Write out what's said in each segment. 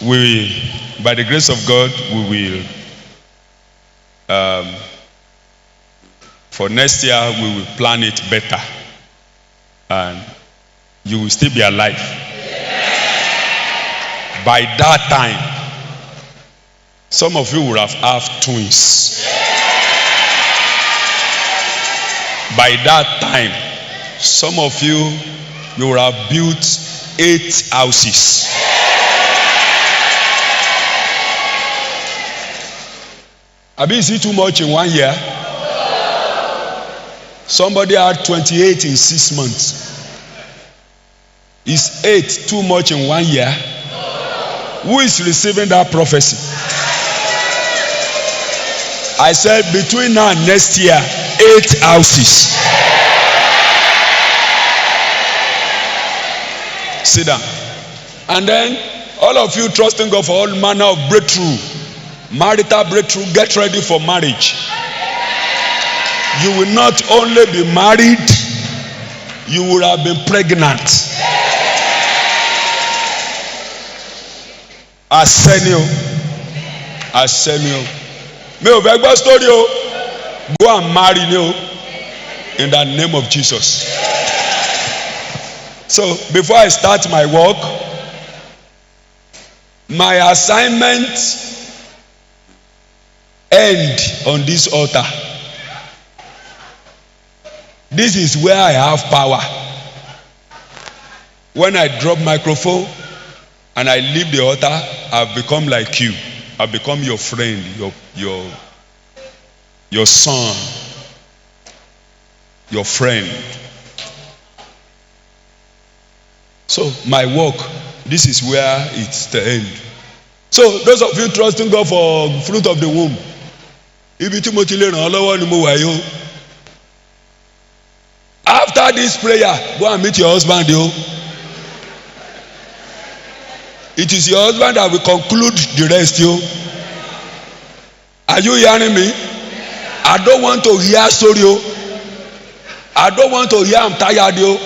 by the grace of God, we will, for next year, we will plan it better. And you will still be alive. By that time, some of you will have twins. By that time, some of you will have built 8 houses. Abi, is it too much in 1 year? Somebody had 28 in 6 months. Is 8 too much in 1 year? Who is receiving that prophecy? I said between now and next year, 8 houses. Sit down. And then all of you trusting God for all manner of breakthrough, marital breakthrough, get ready for marriage. You will not only be married, you will have been pregnant. Arsenio. Me ò fẹ́ gbọ́ story o. Go and marry me in the name of Jesus. So before I start my work, my assignment end on this altar. This is where I have power. When I drop microphone and I leave the altar, I've become like you. I've become your friend, your son, your friend. So my work, this is where it's the end. So those of you trusting God for fruit of the womb, ibi tí mo ti lè ràn ọ́ lọ́wọ́ ni mo wà yìí o. After this prayer, go and meet your husband, yo. It is your husband that will conclude the rest, yo. Are you hearing me? I don't want to hear story, yo. I don't want to hear I'm tired, yo.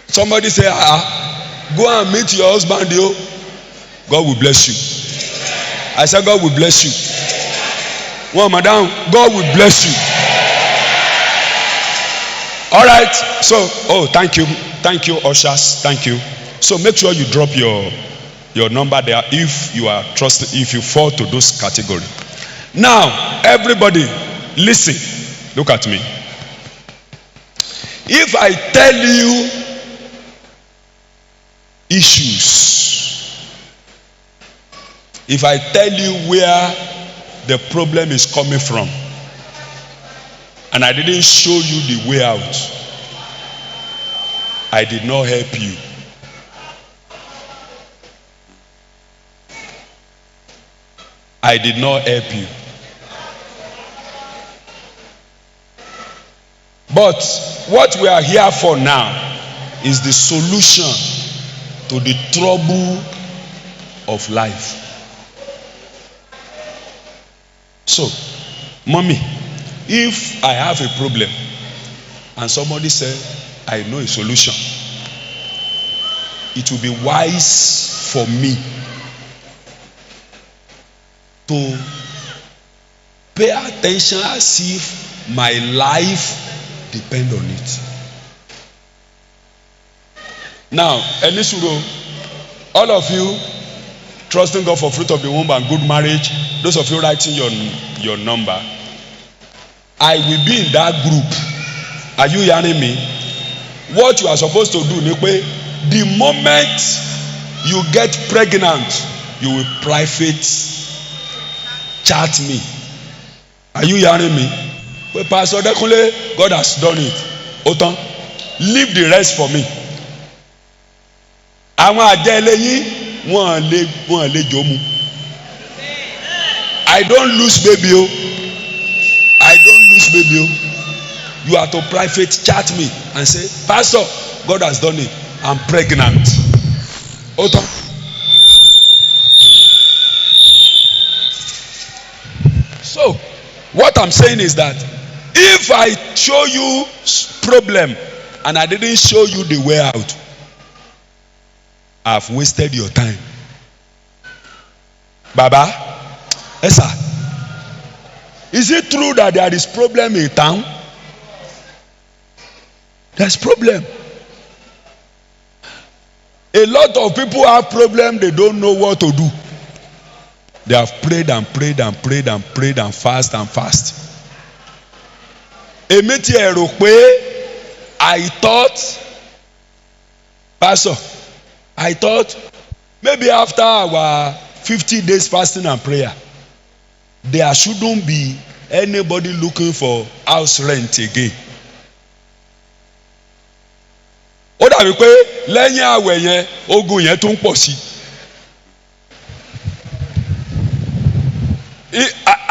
Somebody say, go and meet your husband, yo. God will bless you. I said, God will bless you. One, madam, God will bless you. All right. So, thank you, ushers. Thank you. So make sure you drop your number there if you are trusted, if you fall to those categories. Now, everybody, listen. Look at me. If I tell you issues, if I tell you where the problem is coming from, and I didn't show you the way out, I did not help you. I did not help you. But what we are here for now is the solution to the trouble of life. So, mommy, if I have a problem and somebody say I know a solution, it will be wise for me to pay attention as if my life depends on it. Now, Elisuro, all of you trusting God for fruit of the womb and good marriage, those of you writing your number, I will be in that group. Are you hearing me? What you are supposed to do, the moment you get pregnant, you will private chat me. Are you hearing me? But Pastor Dekunle, God has done it. Otan, leave the rest for me. Àwọn àjẹ́ eléyìí wọ́n lè jomu. I don't lose baby o. I don't lose baby o. You are to private chat me and say, Pastor, God has done it. I'm pregnant. Otan. So, what I'm saying is that if I show you problem and I didn't show you the way out, I've wasted your time. Baba, yes sir. Is it true that there is problem in town? There's problem. A lot of people have problem, they don't know what to do. They have prayed and prayed and prayed and prayed and fast and fast. Èmi tí ẹ rò pé I thought, Pastor, I thought maybe after our 50 days fasting and prayer, there shouldn't be anybody looking for house rent again. Ó dàbí pé lẹ́yìn àwẹ̀ yẹn ogun yẹn tún pọ̀ sí.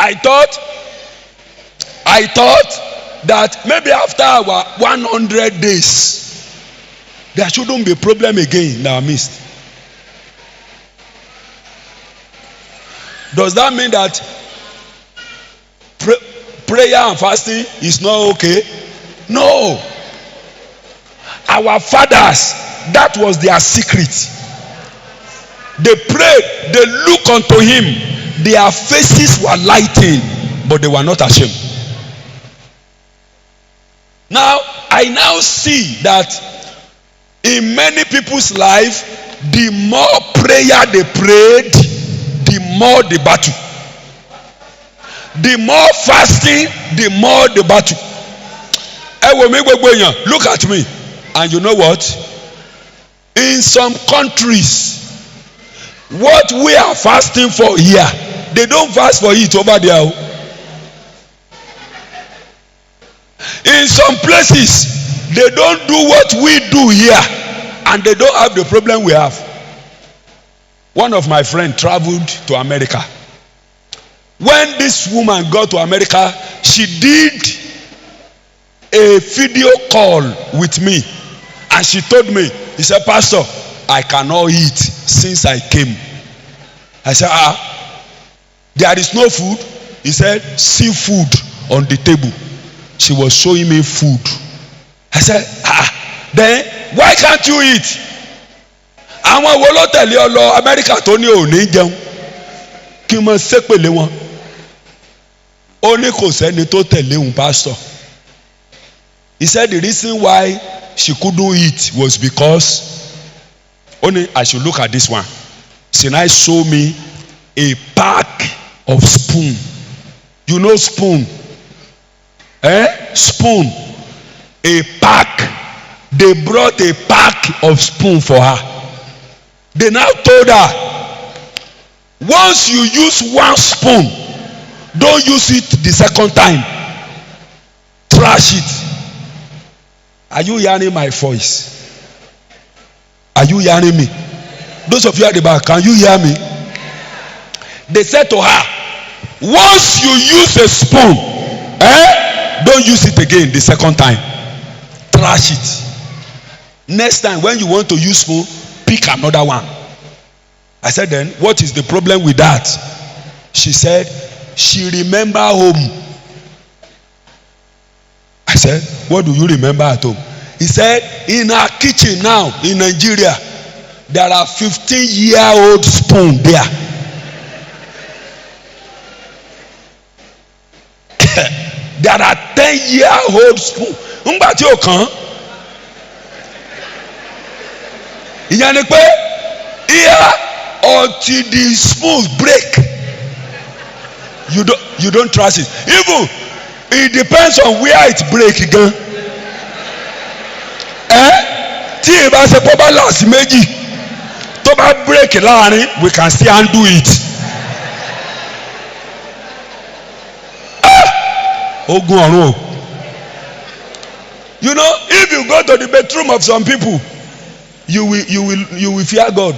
I thought that maybe after our 100 days there shouldn't be problem again in our midst. Does that mean that prayer and fasting is not okay? No. Our fathers, that was their secret. They prayed, they looked unto him, their faces were lighting, but they were not ashamed. Now I now see that in many people's life, the more prayer they prayed, the more the battle. The more fasting, the more the battle. Look at me. And you know what? In some countries, what we are fasting for here, they don't fast for it over there. In some places, they don't do what we do here, and they don't have the problem we have. One of my friends traveled to America. When this woman got to America, she did a video call with me, and she told me, he said, Pastor, I cannot eat since I came. I said, there is no food. He said, seafood on the table. She was showing me food. I said, then why can't you eat? Àwọn wo ló tẹ̀lé ọ lọ America tó ní òní jẹun kí n mọ sépèlé wọn. Ó ní kò sẹ́ni tó tẹ̀lé òun pastor. He said the reason why she couldn't eat was because only I should look at this one. Sinai showed me a pack of spoon. You know spoon? Spoon. A pack. They brought a pack of spoon for her. They now told her, once you use one spoon, don't use it the second time. Trash it. Are you hearing my voice? Are you hearing me? Those of you at the back, can you hear me? They said to her, once you use a spoon, don't use it again the second time. Trash it. Next time when you want to use spoon, pick another one. I said, then what is the problem with that? She said she remember home. I said, what do you remember at home? He said, in our kitchen now in Nigeria, there are 15-year-old spoon there. There are 10-year-old spoon. Ngba tí o kàn. Ìyẹn ni pé here until the spoon break, you don't trust it. Even it depends on where it break gan. Tí ìbá ṣe pọ́ bá last méjì tó bá break láàrin, we can still undo it. Ogun ọ̀run o. You know, if you go to the bedroom of some people, you will fear God.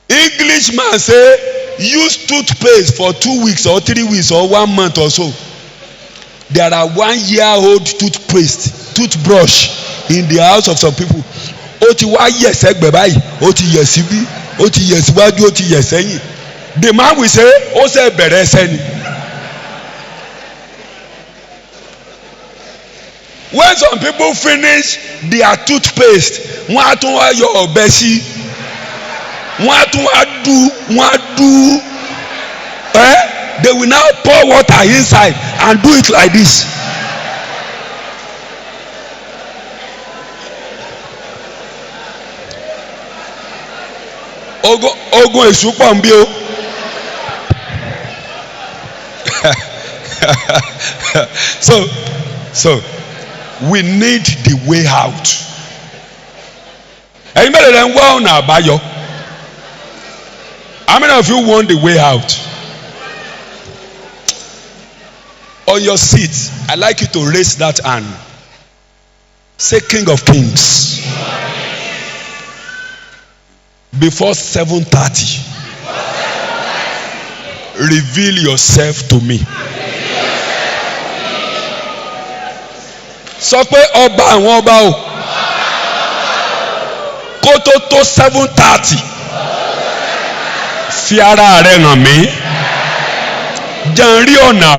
Englishman say use toothpaste for 2 weeks or 3 weeks or 1 month or so. There are 1-year-old toothbrush in the house of some people. Ó ti wá yẹ̀ sẹ́gbẹ̀ báyìí, ó ti yẹ̀ síbí, ó ti yẹ̀ síwájú, ó ti yẹ̀ sẹ́yìn. The man will say, ó ṣe bẹ̀rẹ̀ sẹ́ni. When some people finish their toothpaste, wọ́n á tún wá yọ ọ̀bẹ sí They will now pour water inside and do it like this. Ogun èṣù pọ̀ ń bí o. So we need the way out. Ẹ̀yin mẹ́rin lẹ́ ń wá ọ̀nà àbáyọ. How many of you want the way out? On your seat, I'd like you to raise that hand. Say, King of Kings. Before 7:30, reveal yourself to me. Sọ pé ọba àwọn ọba o. Kó tó 7:30. Fi ara rẹ hàn mí. Jẹ́ n rí ọ̀nà.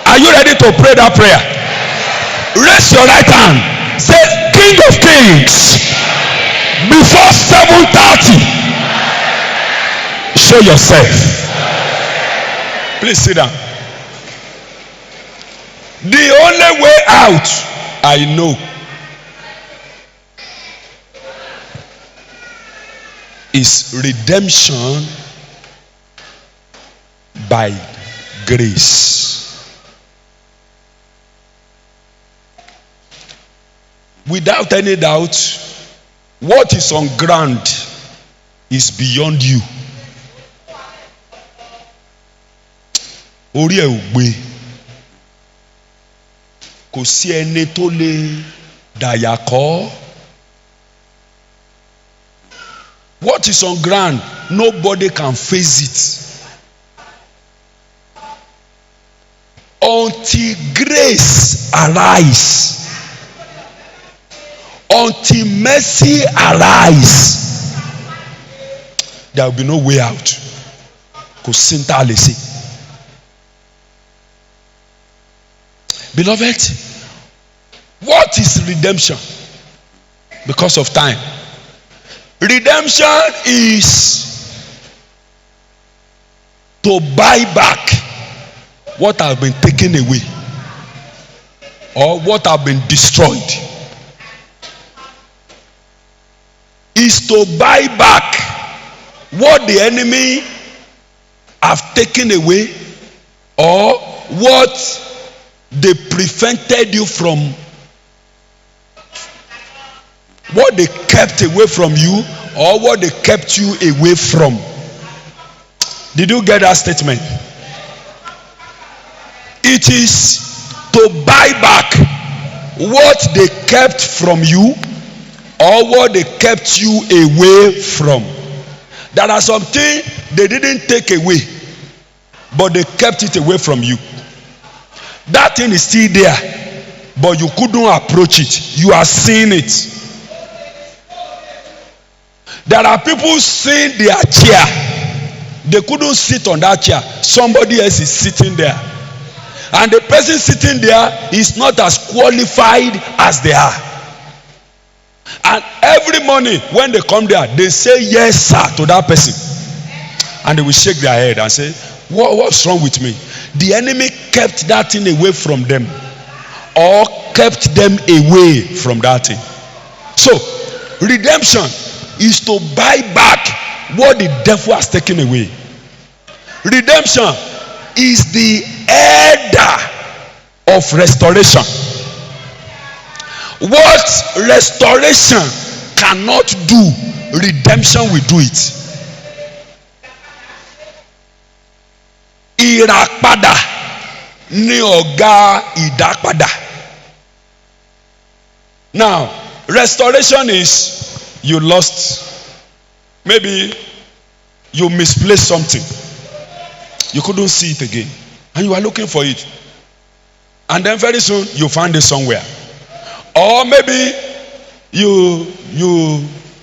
Are you ready to pray that prayer? Raise your right hand. Say, King of Kings. Before 7:30, show yourself. Please sit down. The only way out, I know, is redemption by grace. Without any doubt, what is on ground is beyond you. Orí ẹ̀ ò gbé. Kò sí ẹni tó lè dàyà kọ́. What is on ground, nobody can face it. Until grace arise. Until mercy arise, there will be no way out. Kò sí ní tá a lè ṣe. Beloved, what is redemption? Because of time. Redemption is to buy back what has been taken away or what has been destroyed. Is to buy back what the enemy have taken away or what they prevented you from, what they kept away from you or what they kept you away from. Did you get that statement? It is to buy back what they kept from you or what they kept you away from. There are some things they didn't take away, but they kept it away from you. That thing is still there, but you couldn't approach it. You are seeing it. There are people seeing their chair. They couldn't sit on that chair. Somebody else is sitting there. And the person sitting there is not as qualified as they are. And every morning when they come there, they say yes sir to that person. And they will shake their head and say, what's wrong with me? The enemy kept that thing away from them or kept them away from that thing. So, redemption is to buy back what the devil has taken away. Redemption is the header of restoration. What restoration cannot do, redemption will do it. Ìràpadà ni ọ̀gá ìdápadà. Now, restoration is you lost, maybe you misplaced something. You couldn't see it again. And you are looking for it. And then very soon you find it somewhere. Or maybe you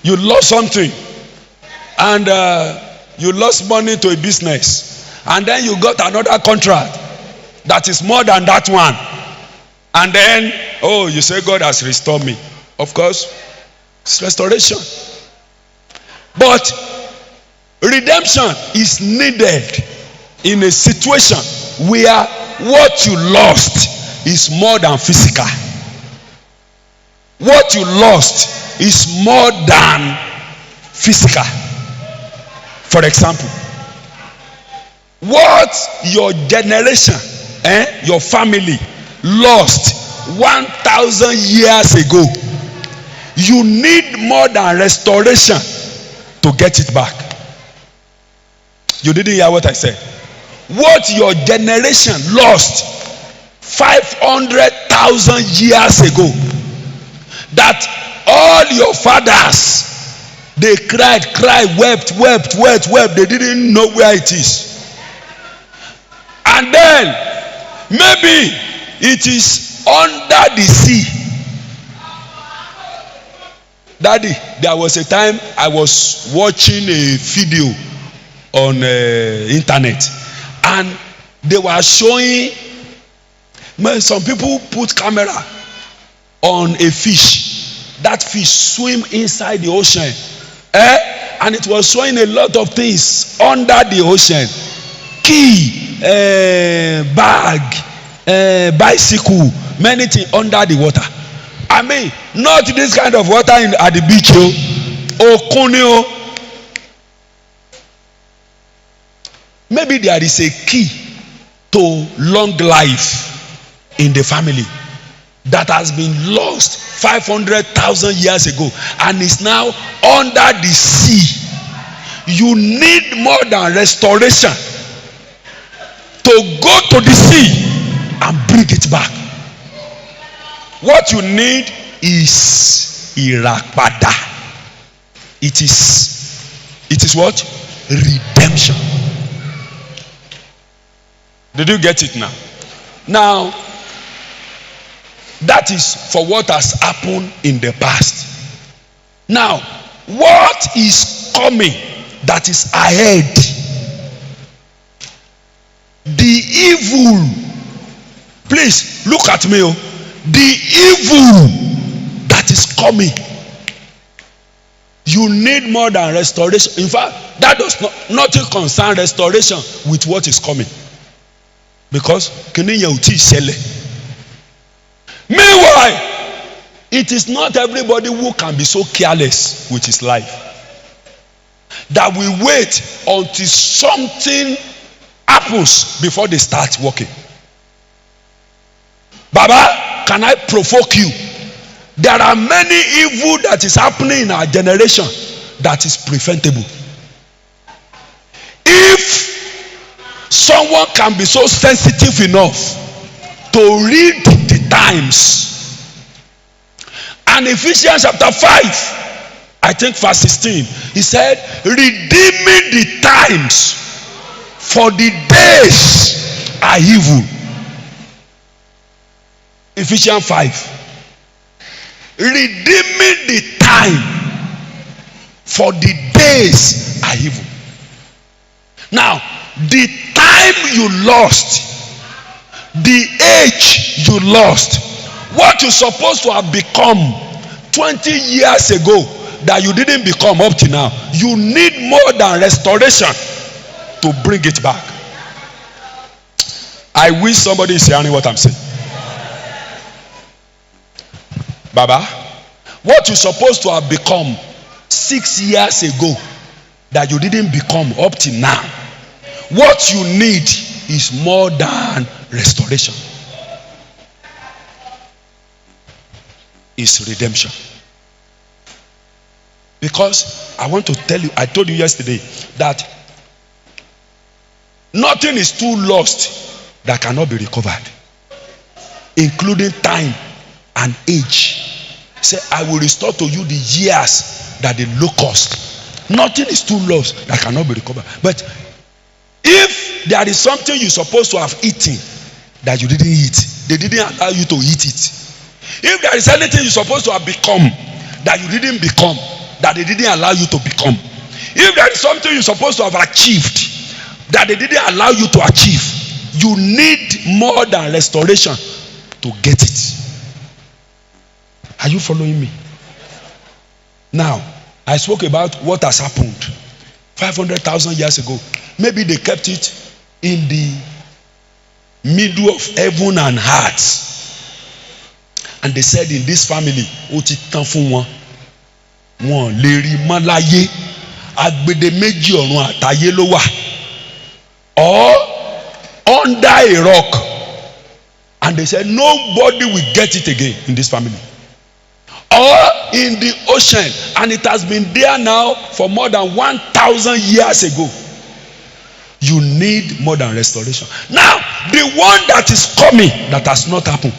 lost something. And you lost money to a business. And then you got another contract that is more than that one. And then, oh, you say God has restored me. Of course, it's restoration. But redemption is needed in a situation where what you lost is more than physical. What you lost is more than physical. For example, what your generation, your family lost 1,000 years ago, you need more than restoration to get it back. You didn't hear what I said. What your generation lost 500,000 years ago, that all your fathers, they cried, wept, they didn't know where it is. And then maybe it is under the sea. Daddy, there was a time I was watching a video on internet, and they were showing, some people put camera on a fish. That fish swim inside the ocean, and it was showing a lot of things under the ocean. Key, bag, bicycle, many things under the water. I mean, not this kind of water at the beach, Okunio. Maybe there is a key to long life in the family that has been lost 500,000 years ago and is now under the sea. You need more than restoration to go to the sea and bring it back. What you need is irapada. It is what? Redemption. Did you get it now? Now, that is for what has happened in the past. Now, what is coming that is ahead? The evil. Please look at me. The evil that is coming. You need more than restoration. In fact, that does nothing concern restoration with what is coming. Because meanwhile, it is not everybody who can be so careless with his life that we wait until something happens before they start working. Baba, can I provoke you? There are many evil that is happening in our generation that is preventable. If someone can be so sensitive enough to read the times, and Ephesians chapter 5, I think verse 16, he said, redeeming the times, for the days are evil. Ephesians 5, redeeming the time, for the days are evil. Now, the time you lost, the age you lost, what you're supposed to have become 20 years ago that you didn't become up to now, you need more than restoration to bring it back. I wish somebody is hearing what I'm saying. Baba, what you're supposed to have become 6 years ago that you didn't become up to now, what you need is more than restoration. It's redemption. Because I want to tell you, I told you yesterday that nothing is too lost that cannot be recovered, including time and age. Say, I will restore to you the years that the locust. Nothing is too lost that cannot be recovered. But if there is something you're supposed to have eaten that you didn't eat, they didn't allow you to eat it. If there is anything you're supposed to have become that you didn't become, that they didn't allow you to become. If there is something you're supposed to have achieved that they didn't allow you to achieve, you need more than restoration to get it. Are you following me? Now, I spoke about what has happened 500,000 years ago. Maybe they kept it in the middle of heaven and earth. And they said in this family, ó ti tán fún wọn. Wọ́n lè rí mọ́ láyé. Agbede méjì ọ̀run àtayé ló wà. Or under a rock. And they said nobody will get it again in this family. Or in the ocean, and it has been there now for more than 1,000 years ago. You need more than restoration. Now, the one that is coming that has not happened.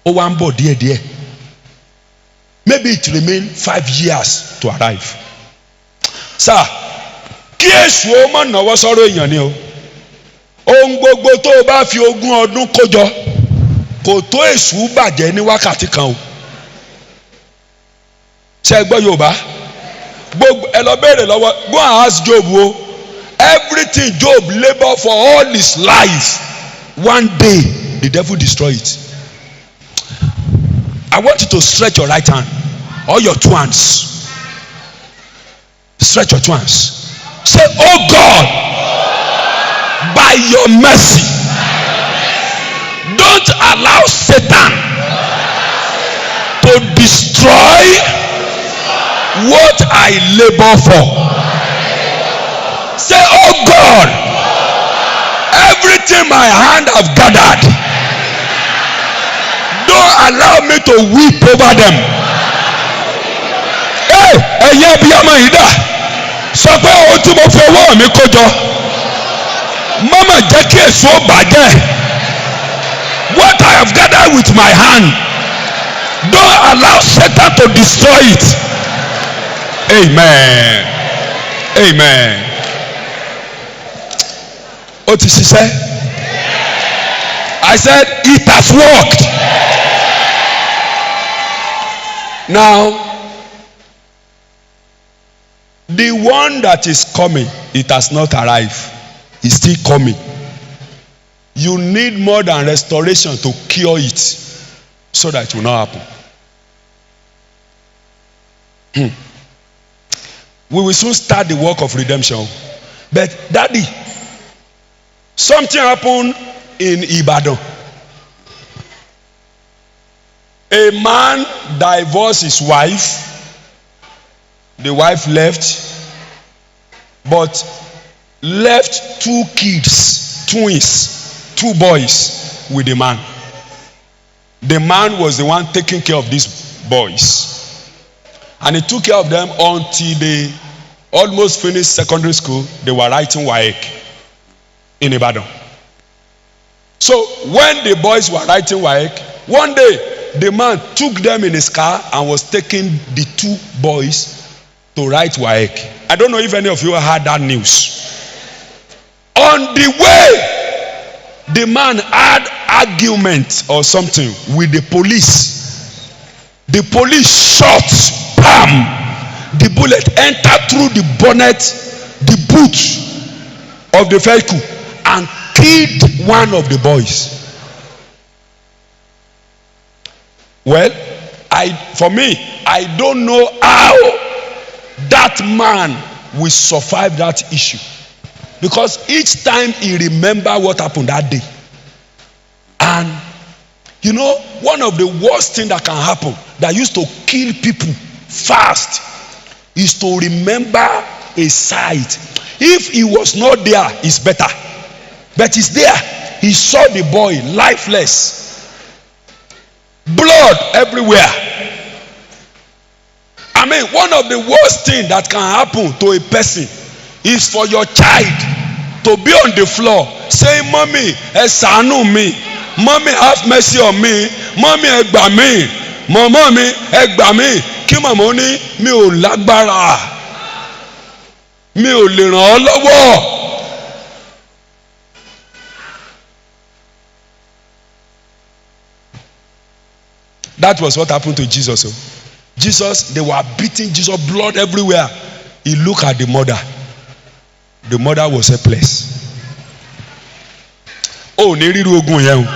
Oh, one body dear. Maybe it remains 5 years to arrive. Sir, kí èṣù ó mọ̀ náwó sọ̀rọ̀ èèyàn ni o. Ohun gbogbo tó o bá fi 20 ọdún kójọ kò tó èṣù bàjẹ́ ní wákàtí kan o. Ṣé gbọ́ Yorùbá? Gbogbo ẹ lọ béèrè lọ́wọ́, go and ask Job o. Everything Job labour for all his life, one day the devil destroy it. I want you to stretch your right hand or your two hands. Stretch your two hands. Say, oh God, by your mercy, don't allow Satan to destroy what I labor for. Say, oh God, everything my hand have gathered, don't allow me to weep over them. Hey, ẹ̀yẹ́ bí ọmọ yìí dà, sọ pé ohun tí mo fi ọwọ́ mi kó jọ, mama jẹ́ kí èso bàjẹ́. What I have gathered with my hand, don't allow Satan to destroy it. Amen. Amen. Ó ti ṣiṣẹ́. I said it has worked. Now, the one that is coming, it has not arrived. It's still coming. You need more than restoration to cure it so that it will not happen. We will soon start the work of redemption. But Daddy, something happened in Ibadan. A man divorced his wife. The wife left, but left 2 kids, twins, 2 boys with the man. The man was the one taking care of these boys. And he took care of them until they almost finished secondary school. They were writing WAEC in Ibadan. So when the boys were writing WAEC, one day the man took them in his car and was taking the 2 boys to write WAEC. I don't know if any of you heard that news. On the way, the man had argument or something with the police. The police shot, bam! The bullet entered through the bonnet, the boot of the vehicle, and killed one of the boys. Well, for me, I don't know how that man will survive that issue, because each time he remember what happened that day. And you know, one of the worst things that can happen that used to kill people fast is to remember a sight. If he was not there, it's better, but he's there. He saw the boy lifeless, blood everywhere. I mean, one of the worst things that can happen to a person is for your child to be on the floor saying, "Mommy, ẹ ṣàánú mi. Mommy, have mercy on me. Mommy, ẹ gbà mí. Mama mi, ẹ gbà mí." Kí màmá ó ní, "Mi ò lágbára. Mi ò lè ràn ọ́ lọ́wọ́." That was what happened to Jesus. Jesus, they were beating Jesus, blood everywhere. He looked at the mother. The mother was helpless. Oh, ní ríru ogun yẹn o.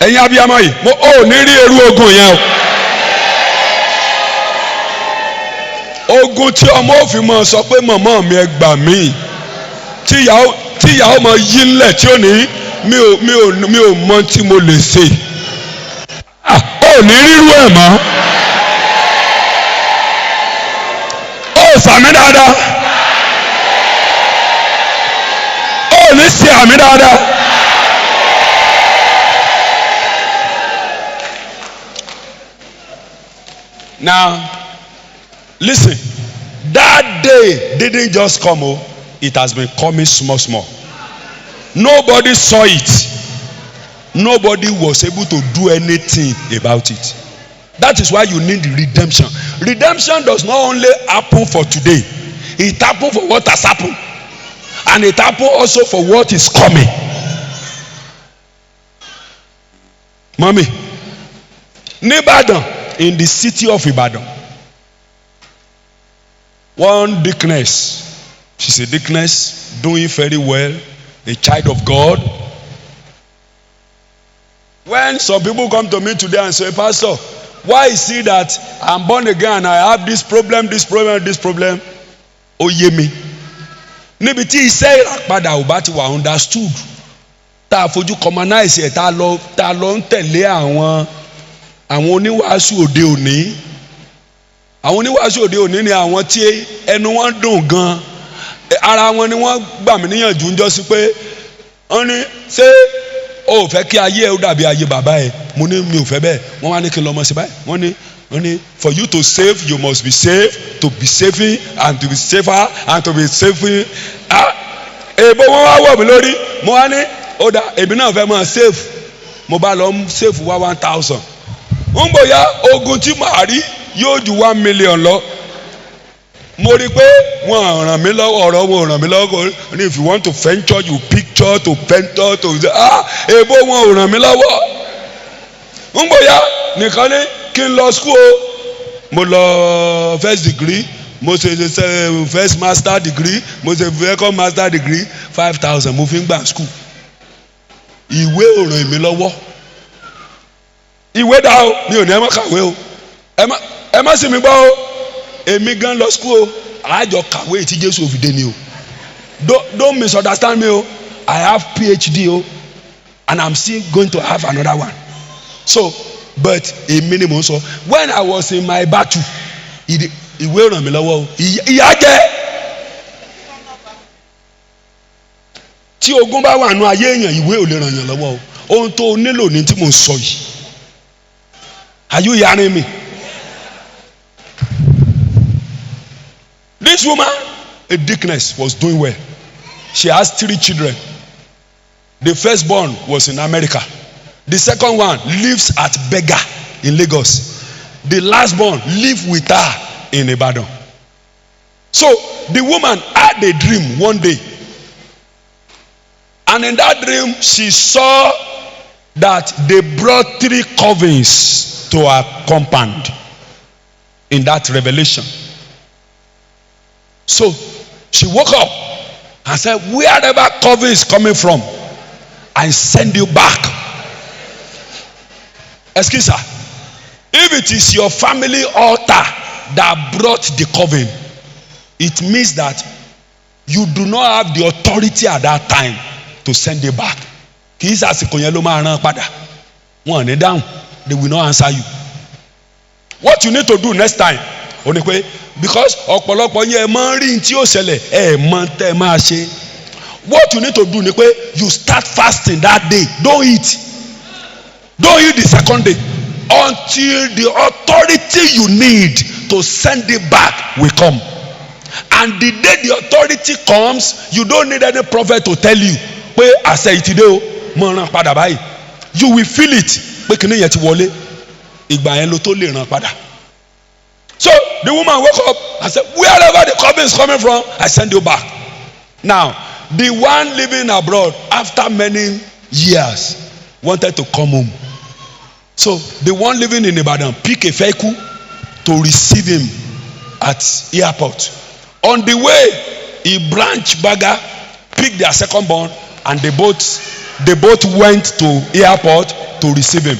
Ẹ̀yin abiyamọ yìí, mo ní rí irú ogun yẹn o. ogun tí ọmọ òfin mọ sọ pé mọ̀mọ́ mi ẹ gbà mí tíyàwó mọ yí ńlẹ̀ tí ó ní mi ò mọ tí mo lè ṣe ò ní rírú ẹ̀ mọ́ ó sàmì dáadáa ó ní ṣe àmì dáadáa. Now, listen, that day didn't just come, it has been coming small. Nobody saw it. Nobody was able to do anything about it. That is why you need redemption. Redemption does not only happen for today, it happens for what has happened, and it happens also for what is coming. Mommy, Nibadan, in the city of Ibadan, one deaconess, she's a deaconess doing very well, a child of God. When some people come to me today and say, Pastor, why is it that I'm born again and I have this problem? Oye mi. Níbi tí iṣẹ́ ìràpadà ò bá ti wà understood, tá a fojú commonize ẹ̀ tá a lọ ń tẹ̀lé àwọn oníwàásù òde òní. Àwọn oníwàásù òde òní ni àwọn tí ẹnu wọn dùn gan. Ara wọn ni wọ́n gbà mí níyànjú ń jọ sí pé wọ́n ní ṣé o ò fẹ́ kí ayé ẹ ó dàbí ayé bàbá ẹ. Mo ní mi ò fẹ́ bẹ́ẹ̀. Wọ́n wá ní kí n lọ mọ̀ sí báyìí. Wọ́n ní for you to save you must be saved, to be saving and to be safer and to be saving. Èèbó wọn wá wọ̀ mí lórí. Mo wá ní ó dà èmi náà fẹ́ máa save. Mo bá lọ save wá 1,000. ń bòyá ogun tí màá rí yóò ju 1 million lọ. Mo rí i pé wọn ràn mí lọ́wọ́ ọ̀rọ̀ wọn ràn mí lọ́wọ́ ní if you want to venture you picture to venture to èbó wọn ò ràn mí lọ́wọ́. ń bòyá nìkan ní kí n lọ school o. Mo lọ first degree, mo ṣe first master degree, mo ṣe second master degree, 5,000 mo fi ń gbà school. Ìwé ò ràn mí lọ́wọ́. Ìwé dá o mi ò ní ẹ má kàwé o ẹ má sì mí gbọ́ o èmi gan lọ school o àjọ kàwé tí Jésù òfin dé ni o don't misunderstand me o I have PhD o and I'm still going to have another one so but èmi ni mò ń sọ when I was in my battle ìwé ràn mí lọ́wọ́ o ìyà jẹ́ tí ogun bá wà nù ayé èèyàn ìwé ò lè ràn yàn lọ́wọ́ o ohun tó nílò ní tí mò ń sọ yìí. Are you hearing me? This woman, a deaconess, was doing well. She has 3 children. The firstborn was in America. The second one lives at Bega in Lagos. The lastborn lives with her in Ibadan. So the woman had a dream one day. And in that dream, she saw that they brought 3 covens to her compound in that revelation. So she woke up and said, wherever cover is coming from, I send you back. Excuse her. If it is your family altar that brought the coven, it means that you do not have the authority at that time to send it back. Kì í sàsìkò yẹn ló máa rán padà. Wọ́n ní dáhùn. They will not answer you. What you need to do next time, ó ní pé because ọ̀pọ̀lọpọ̀ yẹn máa ń rí tí ó ṣẹlẹ̀ mọ̀ tẹ́ máa ṣe. What you need to do ni pé you start fasting that day. Don't eat the second day until the authority you need to send it back will come. And the day the authority comes, you don't need any prophet to tell you pé àṣẹ ìtìdé o mọ̀ ràn padà báyìí. You will feel it. Pé kìnìún yẹn ti wọlé ìgbà yẹn ló tó lè ràn padà. So the woman woke up and said, wherever the coven is coming from, I send you back. Now the one living abroad after many years wanted to come home. So the one living in Ibadan pick a vehicle to receive him at airport. On the way, he branch bagger picked their second born and they both went to airport to receive him.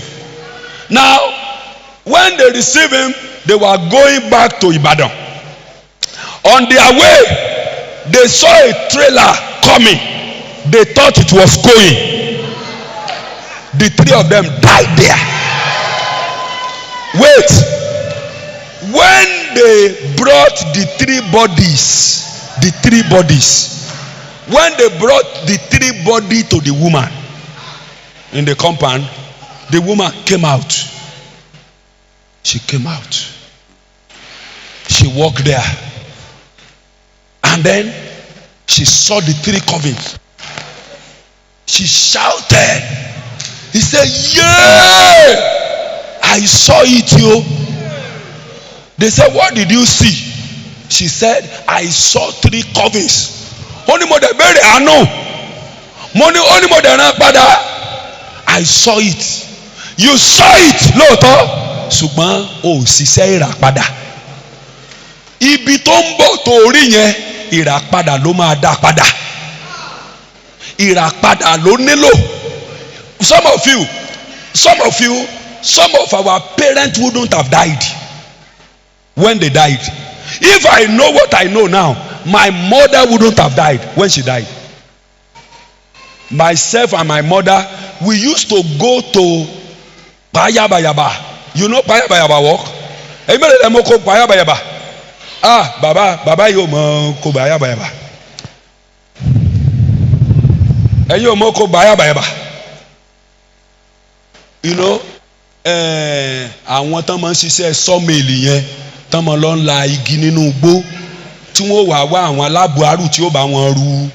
Now, when they received him, they were going back to Ibadan. On their way, they saw a trailer coming. They thought it was going. The three of them died there. Wait. When they brought the three bodies, when they brought the three bodies to the woman in the compound, the woman came out. She came out. She walked there. And then she saw the three coffins. She shouted. He said, yeah, I saw it, yo. They said, what did you see? She said, I saw three coffins. Only more than very I know. Only more than I saw it. You saw it, lóòótọ́. Ṣùgbọ́n o ṣiṣẹ́ ìràpadà. Ibi tó ń bọ̀ tó rí yẹn, ìràpadà ló máa dá padà. Ìràpadà ló nílò. Some of our parents wouldn't have died when they died. If I know what I know now, my mother wouldn't have died when she died. Myself and my mother, we used to go to Payabayaba. You know Payabayaba walk? Payabayaba. Ah, Baba, yo mo ko Payabayaba. Yo mo ko Payabayaba. You know, àwọn tán máa ń ṣiṣẹ́ sọ́mìlì yẹn tán máa lọ ń la igi nínú igbó tí wọ́n wà wá àwọn alábùárù tí ó bá wọn ru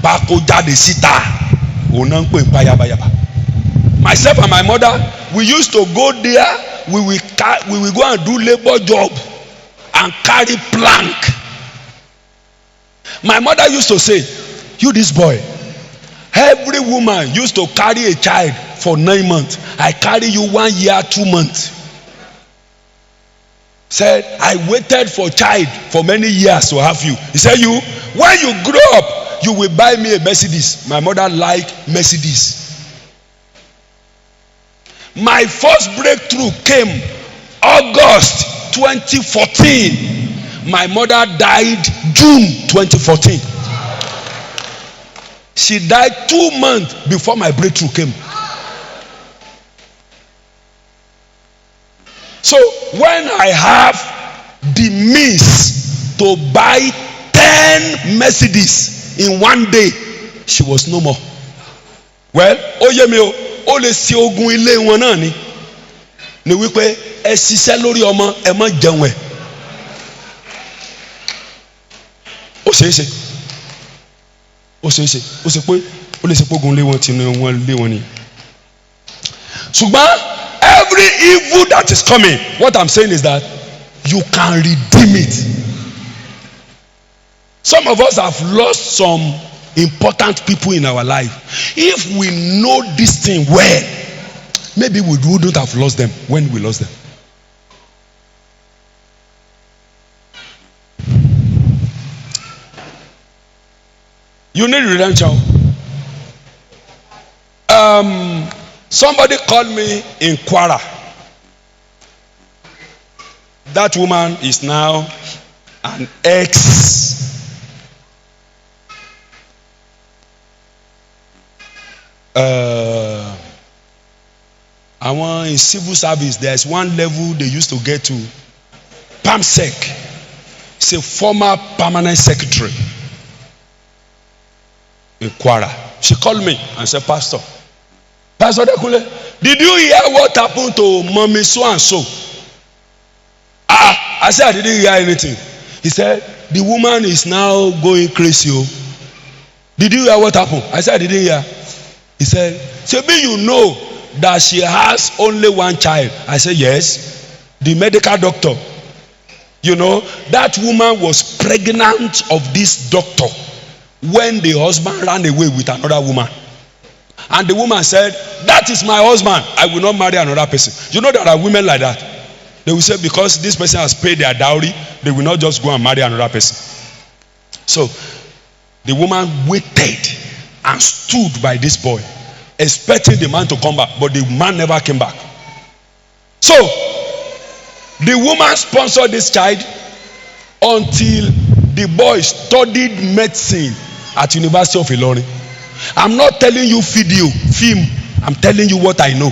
pákó jáde síta òun náà ń pè Payabayaba. Myself and my mother, we used to go there. We will go and do labor job and carry plank. My mother used to say, you this boy, every woman used to carry a child for 9 months. I carry you 1 year, 2 months. Said, I waited for child for many years to have you. He said, you, when you grow up, you will buy me a Mercedes. My mother liked Mercedes. My first breakthrough came August 2014. My mother died June 2014. She died 2 months before my breakthrough came. So when I have the means to buy 10 Mercedes in 1 day, she was no more. Well, ó lè ṣe ogun ilé wọn náà ni wípé ẹ ṣiṣẹ́ lórí ọmọ ẹ má jẹun ẹ̀. Ó ṣe pé ó lè ṣe pé ogun ilé wọn ti wọn lé wọn ni. Ṣùgbọ́n every evil that is coming, what I'm saying is that you can redeem it. Some of us have lost some important people in our life. If we know this thing well, maybe we wouldn't have lost them when we lost them. You need redemption. Somebody called me in Kwara. That woman is now an ex. Àwọn in civil service, there's one level they used to get to, PAMSEC. It's a former permanent secretary in Kwara. She called me and said, Pastor Dekule, did you hear what happened to mommy so and so? I said, I didn't hear anything. He said, the woman is now going crazy. Did you hear what happened? I said, I didn't hear. He said, maybe you know that she has only one child. I said, yes. The medical doctor, you know, that woman was pregnant of this doctor when the husband ran away with another woman. And the woman said, that is my husband, I will not marry another person. You know there are women like that. They will say, because this person has paid their dowry, they will not just go and marry another person. So the woman waited and stood by this boy, expecting the man to come back, but the man never came back. So the woman sponsored this child until the boy studied medicine at University of Ilorin. I'm not telling you film. I'm telling you what I know.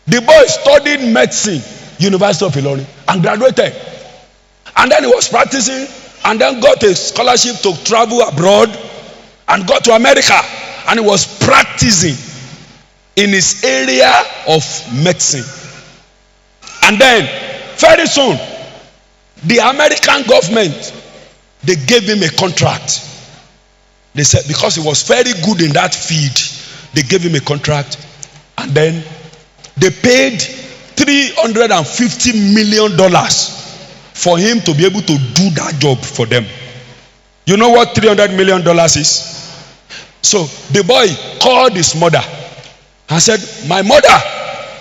The boy studied medicine, University of Ilorin, and graduated. And then he was practicing, and then got a scholarship to travel abroad, and got to America, and he was practicing in his area of medicine. And then very soon, the American government, they gave him a contract. They said because he was very good in that field, they gave him a contract, and then they paid $350 million for him to be able to do that job for them. You know what $300 million is? So the boy called his mother and said, "My mother,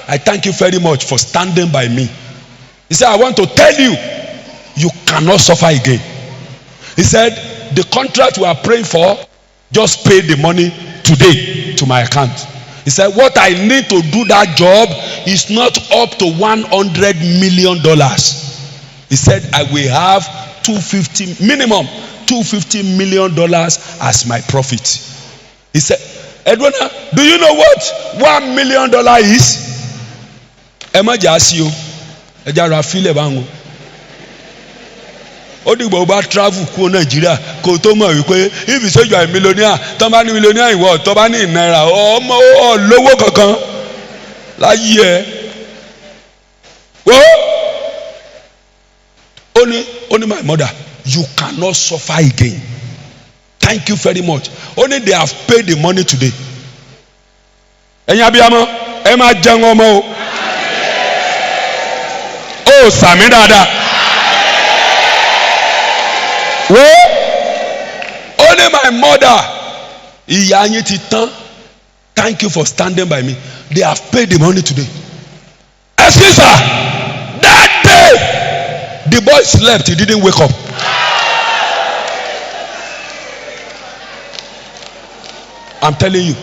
I thank you very much for standing by me." He said, "I want to tell you, you cannot suffer again." He said, "The contract we are praying for, just pay the money today to my account." He said, "What I need to do that job is not up to $100 million. He said, "I will have minimum $250 million as my profit." He said, "Edwina, do you know what $1 million is?" Ó dìgbò bá travel kó Nàìjíríà kó tó mọ̀ wípé if you say you are a millionaire, tó bá ní millionaire ìwọ tó bá ní náírà ọmọ lówó kankan láyé ẹ. Only my mother, you cannot suffer again. Thank you very much. Only they have paid the money today. Ẹ̀yin abiyamọ, ẹ máa jẹun ọmọ o. Ó sàmì dáadáa. Only my mother, ìyá yín ti tán. Thank you for standing by me. They have paid the money today. Excuse sir, that day the boy slept, he didn't wake up. I'm telling you.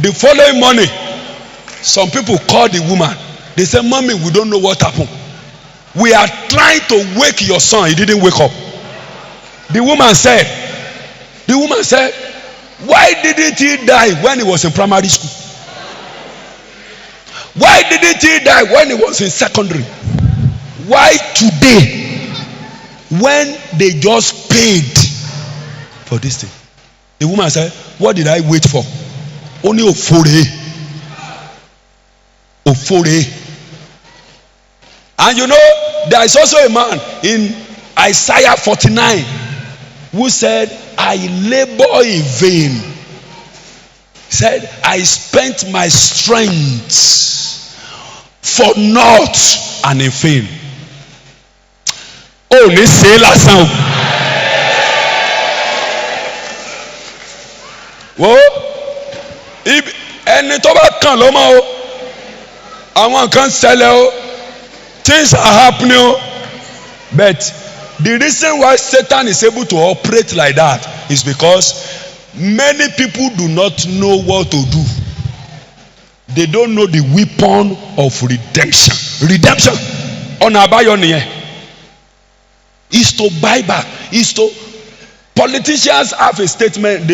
The following morning, some people called the woman. They said, "Mommy, we don't know what happened. We are trying to wake your son, he didn't wake up." The woman said, "Why didn't he die when he was in primary school? Why didn't he die when he was in secondary? Why today when they just paid for this thing?" The woman said, "What did I wait for? Only Ofore. And you know, there is also a man in Isaiah 49 who said, "I labor in vain." He said, "I spent my strength for naught and in vain." Oh, ní ṣe lásán o. Wo ẹni tó bá kàn ló mọ̀ o. Àwọn kan ṣẹlẹ̀ o. Things are happening, but the reason why Satan is able to operate like that is because many people do not know what to do. They don't know the weapon of redemption. Redemption ọ̀nà àbáyọ nìyẹn is to buy back, is to politicians have a statement.